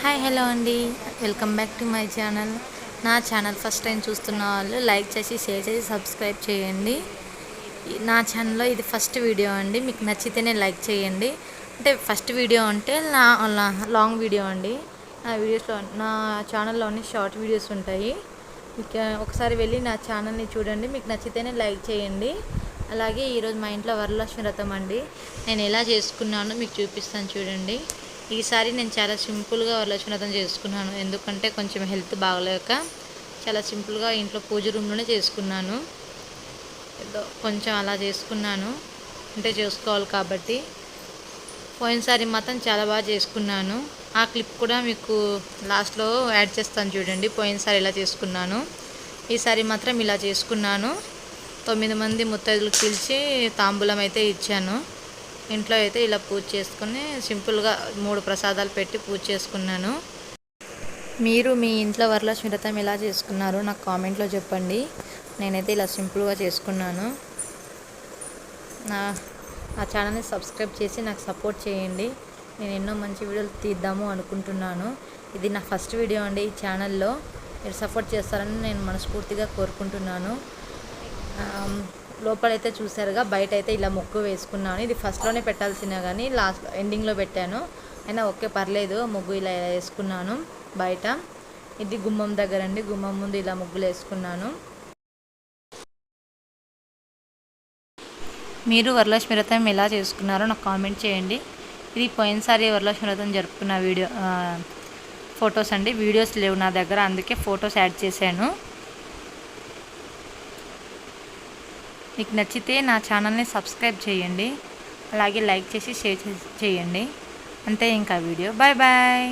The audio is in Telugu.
హాయ్ హలో అండి, welcome back to my channel. నా ఛానల్ ఫస్ట్ టైం చూస్తున్న వాళ్ళు లైక్ చేసి షేర్ చేసి సబ్స్క్రైబ్ చేయండి. నా ఛానల్లో ఇది ఫస్ట్ వీడియో అండి. మీకు నచ్చితేనే లైక్ చేయండి. అంటే ఫస్ట్ వీడియో అంటే లాంగ్ వీడియో అండి. నా ఛానల్లోని షార్ట్ వీడియోస్ ఉంటాయి. మీకు ఒకసారి వెళ్ళి నా ఛానల్ని చూడండి. మీకు నచ్చితేనే లైక్ చేయండి. అలాగే ఈరోజు మా ఇంట్లో వరలక్ష్మి వ్రతం అండి. నేను ఎలా చేసుకున్నానో మీకు చూపిస్తాను చూడండి. ఈసారి నేను చాలా సింపుల్గా వరలక్ష్మి వ్రతం చేసుకున్నాను. ఎందుకంటే కొంచెం హెల్త్ బాగలేక చాలా సింపుల్గా ఇంట్లో పూజ రూమ్లోనే చేసుకున్నాను. ఏదో కొంచెం అలా చేసుకున్నాను, అంటే చేసుకోవాలి కాబట్టి. పోయినసారి మాత్రం చాలా బాగా చేసుకున్నాను. ఆ క్లిప్ కూడా మీకు లాస్ట్లో యాడ్ చేస్తాను చూడండి. పోయినసారి ఇలా చేసుకున్నాను, ఈసారి మాత్రం ఇలా చేసుకున్నాను. 9 మంది ముత్తైదులకు పిలిచి తాంబూలం అయితే ఇచ్చాను. ఇంట్లో అయితే ఇలా పూజ చేసుకుని సింపుల్గా 3 ప్రసాదాలు పెట్టి పూజ చేసుకున్నాను. మీరు మీ ఇంట్లో వరలక్ష్మి వ్రతం ఎలా చేసుకున్నారో నాకు కామెంట్లో చెప్పండి. నేనైతే ఇలా సింపుల్గా చేసుకున్నాను. నా ఛానల్ని సబ్స్క్రైబ్ చేసి నాకు సపోర్ట్ చేయండి. నేను ఎన్నో మంచి వీడియోలు తీద్దాము అనుకుంటున్నాను. ఇది నా ఫస్ట్ వీడియో అండి. ఈ ఛానల్లో మీరు సపోర్ట్ చేస్తారని నేను మనస్ఫూర్తిగా కోరుకుంటున్నాను. లోపలైతే చూసారుగా, బయట అయితే ఇలా ముగ్గు వేసుకున్నాను. ఇది ఫస్ట్లోనే పెట్టాల్సిన కానీ లాస్ట్ ఎండింగ్లో పెట్టాను. అయినా ఓకే, పర్లేదు. ముగ్గు ఇలా వేసుకున్నాను బయట. ఇది గుమ్మం దగ్గర అండి. గుమ్మం ముందు ఇలా ముగ్గులు వేసుకున్నాను. మీరు వరలక్ష్మి వ్రతం ఎలా చేసుకున్నారో నాకు కామెంట్ చేయండి. ఇది పోయినసారి వరలక్ష్మి వ్రతం జరుపుకున్న వీడియో ఫొటోస్ అండి. వీడియోస్ లేవు నా దగ్గర, అందుకే ఫొటోస్ యాడ్ చేశాను. మీకు నచ్చితే నా ఛానల్ని సబ్స్క్రైబ్ చేయండి. అలాగే లైక్ చేసి షేర్ చేయండి. అంతే ఇంకా వీడియో. Bye bye.